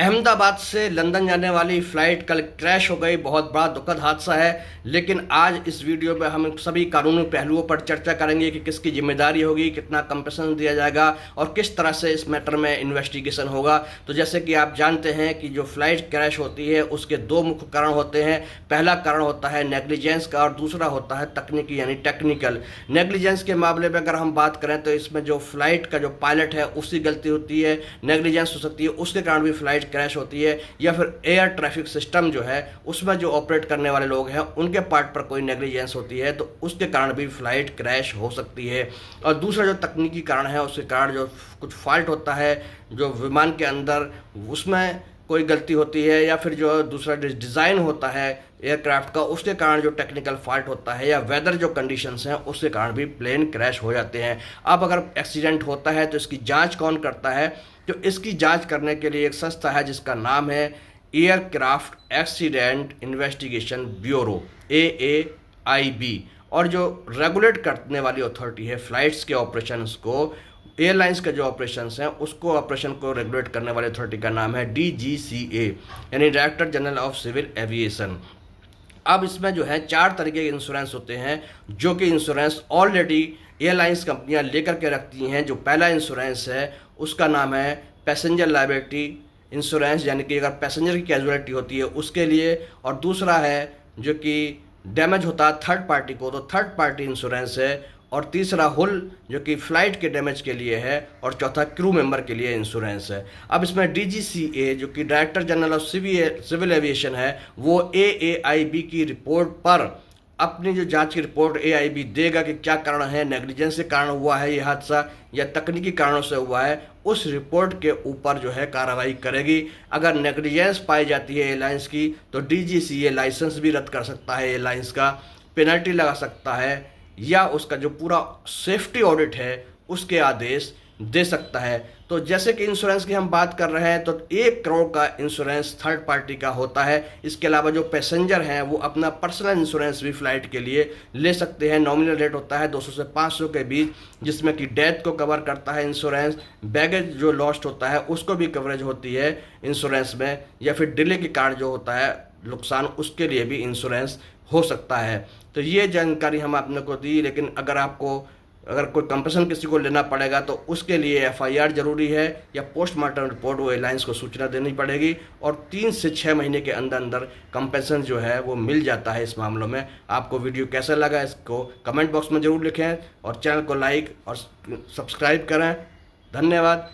अहमदाबाद से लंदन जाने वाली फ़्लाइट कल क्रैश हो गई। बहुत बड़ा दुखद हादसा है। लेकिन आज इस वीडियो में हम सभी कानूनी पहलुओं पर चर्चा करेंगे कि किसकी जिम्मेदारी होगी, कितना कंपनसेशन दिया जाएगा और किस तरह से इस मैटर में इन्वेस्टिगेशन होगा। तो जैसे कि आप जानते हैं कि जो फ़्लाइट क्रैश होती है उसके दो मुख्य कारण होते हैं। पहला कारण होता है नेग्लिजेंस का और दूसरा होता है तकनीकी यानी टेक्निकल। नेग्लिजेंस के मामले में अगर हम बात करें तो इसमें जो फ़्लाइट का जो पायलट है उसकी गलती होती है, नेग्लिजेंस हो सकती है, उसके कारण भी फ़्लाइट क्रैश होती है। या फिर एयर ट्रैफिक सिस्टम जो है उसमें जो ऑपरेट करने वाले लोग हैं उनके पार्ट पर कोई नेग्लिजेंस होती है तो उसके कारण भी फ्लाइट क्रैश हो सकती है। और दूसरा जो तकनीकी कारण है उसके कारण जो कुछ फॉल्ट होता है जो विमान के अंदर उसमें कोई गलती होती है या फिर जो दूसरा डिज़ाइन होता है एयरक्राफ्ट का उसके कारण जो टेक्निकल फॉल्ट होता है या वेदर जो कंडीशंस हैं उसके कारण भी प्लेन क्रैश हो जाते हैं। अब अगर एक्सीडेंट होता है तो इसकी जांच कौन करता है? तो इसकी जांच करने के लिए एक संस्था है जिसका नाम है aircraft accident investigation bureau AAIB। और जो रेगुलेट करने वाली अथॉरिटी है फ्लाइट्स के ऑपरेशंस को, एयरलाइंस के जो ऑपरेशंस हैं उसको ऑपरेशन को रेगुलेट करने वाली अथॉरिटी का नाम है DGCA यानी director general of civil aviation. अब इसमें जो है 4 तरीके के इंश्योरेंस होते हैं जो कि इंश्योरेंस ऑलरेडी एयरलाइंस कंपनियां लेकर के रखती हैं। जो पहला इंश्योरेंस है उसका नाम है पैसेंजर लायबिलिटी इंश्योरेंस यानी कि अगर पैसेंजर की कैजुअलिटी होती है उसके लिए, और दूसरा है जो कि डैमेज होता है थर्ड पार्टी को तो थर्ड पार्टी इंश्योरेंस है, और तीसरा हुल जो कि फ़्लाइट के डैमेज के लिए है, और चौथा क्रू मेंबर के लिए इंश्योरेंस है। अब इसमें DGCA जो कि director general of civil aviation है वो AAIB की रिपोर्ट पर अपनी जो जांच की रिपोर्ट AIB देगा कि क्या कारण है, नेग्लिजेंस के कारण हुआ है ये हादसा या तकनीकी कारणों से हुआ है, उस रिपोर्ट के ऊपर जो है कार्रवाई करेगी। अगर नेग्लिजेंस पाई जाती है एयरलाइंस की तो DGCA लाइसेंस भी रद्द कर सकता है एयरलाइंस का, पेनल्टी लगा सकता है या उसका जो पूरा सेफ्टी ऑडिट है उसके आदेश दे सकता है। तो जैसे कि इंश्योरेंस की हम बात कर रहे हैं तो 1 करोड़ का इंश्योरेंस थर्ड पार्टी का होता है। इसके अलावा जो पैसेंजर हैं वो अपना पर्सनल इंश्योरेंस भी फ्लाइट के लिए ले सकते हैं। नॉमिनल रेट होता है 200 से 500 के बीच, जिसमें कि डेथ को कवर करता है इंश्योरेंस, बैगेज जो लॉस्ट होता है उसको भी कवरेज होती है इंश्योरेंस में, या फिर डिले के कारण जो होता है नुकसान उसके लिए भी इंश्योरेंस हो सकता है। तो ये जानकारी हम आपने को दी। लेकिन अगर कोई कंपनसेशन किसी को लेना पड़ेगा तो उसके लिए FIR जरूरी है या पोस्टमार्टम रिपोर्ट वो एयरलाइंस को सूचना देनी पड़ेगी, और 3 से 6 महीने के अंदर अंदर कंपनसेशन जो है वो मिल जाता है इस मामलों में। आपको वीडियो कैसा लगा इसको कमेंट बॉक्स में ज़रूर लिखें और चैनल को लाइक और सब्सक्राइब करें। धन्यवाद।